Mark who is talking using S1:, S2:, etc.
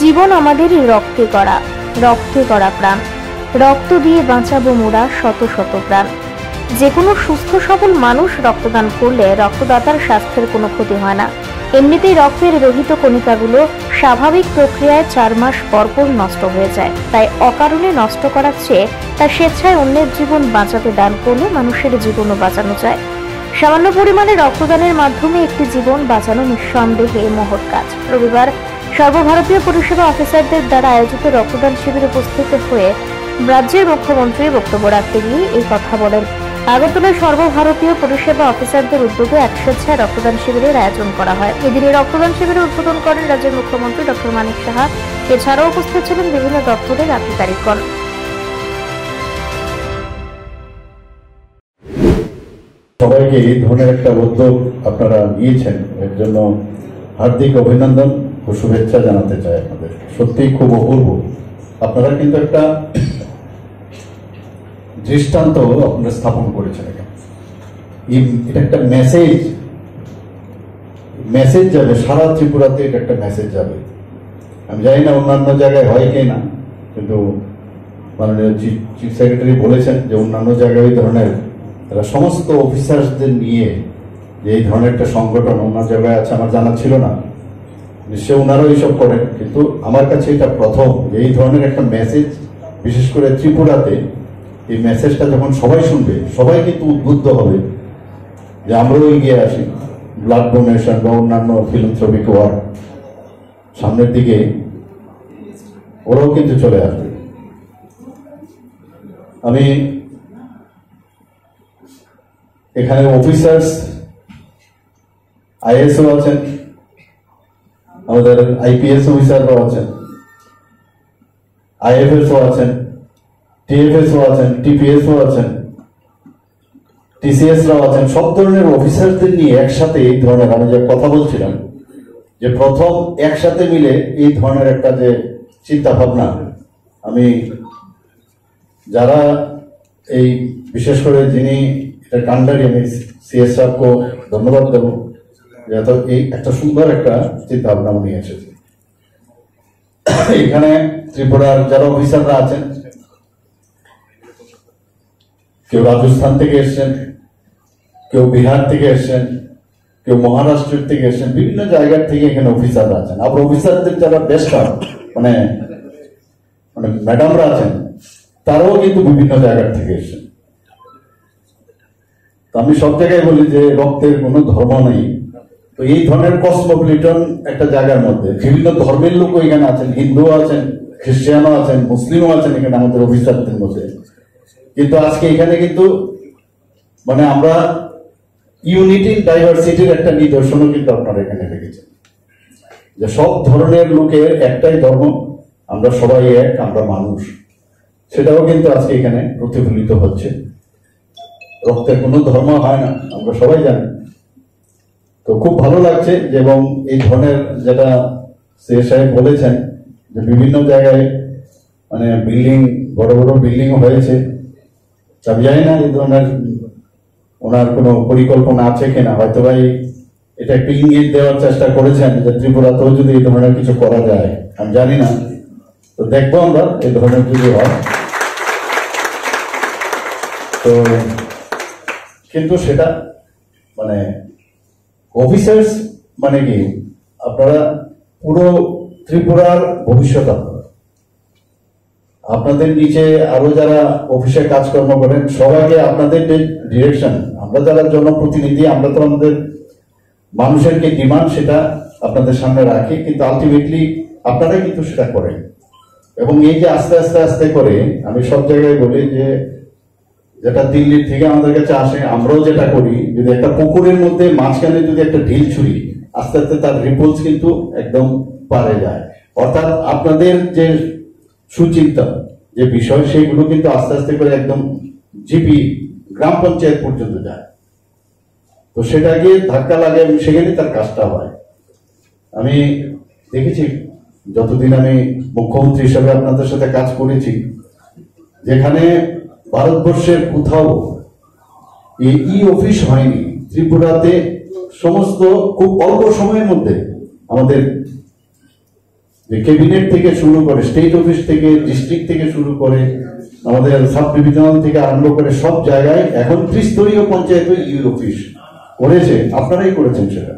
S1: জীবন আমাদের রক্তে করা প্রাণ, রক্ত দিয়ে বাঁচাবো মোরা শত শত প্রাণ। যে কোনো সুস্থ সবল মানুষ রক্তদান করলে রক্তদাতার স্বাস্থ্যের কোনো ক্ষতি হয় না। এমনিতেই রক্তের রোহিত কণিকাগুলো স্বাভাবিক প্রক্রিয়ায় 4 মাস পরপর নষ্ট হয়ে যায়। তাই অকারণে নষ্ট করার চেয়ে তা স্বেচ্ছায় অন্যের জীবন বাঁচাতে দান করলে মানুষের জীবনও বাঁচানো যায়। সামান্য পরিমাণে রক্তদানের মাধ্যমে একটি জীবন বাঁচানো নিঃসন্দেহে মহৎ কাজ। রবিবার সর্বভারতীয় পরিষেবা অফিসারদের দ্বারা আয়োজিত রক্তদান শিবিরে উপস্থিত হয়ে রাজ্যের মুখ্যমন্ত্রী বক্তব্য রাখতে গিয়ে এই কথা বলেন। আগরতলায় সর্বভারতীয় পরিষেবা অফিসারদের উদ্যোগে এক স্বেচ্ছায় রক্তদান শিবিরের আয়োজন করা হয়। এদিন এই রক্তদান শিবিরে উদ্বোধন করেন রাজ্যের মুখ্যমন্ত্রী ডক্টর মানিক সাহা। এছাড়াও উপস্থিত ছিলেন বিভিন্ন দপ্তরের আধিকারিকগণ।
S2: সবাইকে এই ধরনের একটা উদ্যোগ আপনারা নিয়েছেন, এর জন্য হার্দিক অভিনন্দন ও শুভেচ্ছা জানাতে চাই আপনাদের। সত্যিই খুব অপূর্ব। আপনারা কিন্তু একটা দৃষ্টান্ত আপনারা স্থাপন করেছেন। এটা একটা মেসেজ যাবে সারা ত্রিপুরাতে, এটা একটা মেসেজ যাবে। আমি জানি না অন্যান্য জায়গায় হয় কি না, কিন্তু মাননীয় চিফ সেক্রেটারি বলেছেন যে অন্যান্য জায়গায় এই ধরনের তারা সমস্ত অফিসার্সদের নিয়ে যে এই ধরনের একটা সংগঠন অন্য জায়গায় আছে আমার জানা ছিল না। নিশ্চয় ওনারাও এইসব করেন, কিন্তু আমার কাছে এটা প্রথম যে এই ধরনের একটা মেসেজ, বিশেষ করে ত্রিপুরাতে এই মেসেজটা যখন সবাই শুনবে, সবাই কিন্তু উদ্বুদ্ধ হবে যে আমরাও এগিয়ে আসি। ব্লাড ডোনেশন বা অন্যান্য ফিলান্থ্রপিক ওয়ার্ক সামনের দিকে ওরাও কিন্তু চলে আসবে। আমি এখানে অফিসার্স আইএসও আছেন, আমাদের আইপিএস অফিসারও আছেন, আইএফএসও আছেন, টিএফএসও আছেন, টিপিএসও আছেন, টিসিএসরাও আছেন। সব ধরনের অফিসারদের নিয়ে একসাথে এই ধরনের, আমি যে কথা বলছিলাম যে প্রথম একসাথে মিলে এই ধরনের একটা যে চিন্তা ভাবনা, আমি যারা এই বিশেষ করে যিনি এটা কান্ডারি, আমি সিএস সাহেবকে ধন্যবাদ দেব যে এই একটা সুন্দর একটা চিন্তা ভাবনা উনি এসেছে। এখানে ত্রিপুরার যারা অফিসাররা আছেন, কেউ রাজস্থান থেকে এসছেন, কেউ বিহার থেকে এসছেন, কেউ মহারাষ্ট্রের থেকে এসছেন, বিভিন্ন জায়গার থেকে এখানে অফিসাররা আছেন। আবার অফিসারদের যারা বেস্টার মানে ম্যাডামরা আছেন, তারাও কিন্তু বিভিন্ন জায়গার থেকে এসছেন। তো আমি সব জায়গায় বলি যে রক্তের কোনো ধর্ম নেই। তো এই ধরনের কসমোপলিটন একটা জায়গার মধ্যে বিভিন্ন ধর্মের লোক এখানে আছেন, হিন্দু আছেন, খ্রিস্টানও আছেন, মুসলিমও আছেন এখানে আমাদের অফিসারদের মধ্যে। কিন্তু আজকে এখানে কিন্তু মানে আমরা ইউনিটি ডাইভার্সিটির একটা নিদর্শনও কিন্তু আপনারা এখানে দেখেছেন, যে সব ধরনের লোকের একটাই ধর্ম, আমরা সবাই এক, আমরা মানুষ। সেটাও কিন্তু আজকে এখানে প্রতিফলিত হচ্ছে। রক্তের কোনো ধর্ম হয় না, আমরা সবাই জানি। তো খুব ভালো লাগছে যে, এবং এই ধরনের যেটা সিএস সাহেব বলেছেন যে বিভিন্ন জায়গায় মানে বিল্ডিং, বড় বড় বিল্ডিং হয়েছে। আমি জানি না এই ধরনের ওনার কোনো পরিকল্পনা আছে কিনা, হয়তো ভাই এটা একটু ইঙ্গিত দেওয়ার চেষ্টা করেছেন যে ত্রিপুরাতেও যদি এই ধরনের কিছু করা যায়, আমি জানি না। তো দেখবো আমরা এই ধরনের যদি হয়। তো কিন্তু সেটা মানে অফিসার্স মানে কি, আপনারা পুরো ত্রিপুরার ভবিষ্যৎ। আপনাদের নিচে আরো যারা অফিসে কাজকর্ম করেন, সবাইকে আপনাদের যে ডিরেকশন, আমরা যারা জনপ্রতিনিধি, আমরা তো আমাদের মানুষের যে ডিমান্ড সেটা আপনাদের সামনে রাখি, কিন্তু আলটিমেটলি আপনারাই কিন্তু সেটা করেন। এবং এই যে আস্তে আস্তে আস্তে করে, আমি সব জায়গায় বলি যে যেটা দিল্লির থেকে আমাদের কাছে আসে, আমরাও যেটা করি, যদি একটা পুকুরের মধ্যে মাঝখানে যদি একটা ঢিল ছুড়ি, আস্তে আস্তে তার রিপোর্টস কিন্তু একদম পারে যায়। অর্থাৎ আপনাদের যে সুচিন্তা যে বিষয়, সেগুলো কিন্তু আস্তে আস্তে করে একদম জিপি গ্রাম পঞ্চায়েত পর্যন্ত যায়। তো সেটা গিয়ে ধাক্কা লাগে, সেখানে তার কাজটা হয়। আমি দেখেছি যতদিন আমি মুখ্যমন্ত্রী হিসেবে আপনাদের সাথে কাজ করেছি, যেখানে ভারতবর্ষের কোথাও এই অফিস হয়নি, ত্রিপুরাতে সমস্ত খুব অল্প সময়ের মধ্যে আমাদের যে ক্যাবিনেট থেকে শুরু করে, স্টেট অফিস থেকে, ডিস্ট্রিক্ট থেকে শুরু করে, আমাদের সাব ডিভিশনাল থেকে আরম্ভ করে সব জায়গায় এখন ত্রিস্তরীয় পঞ্চায়েত ই অফিস করেছে, আপনারাই করেছেন সেটা।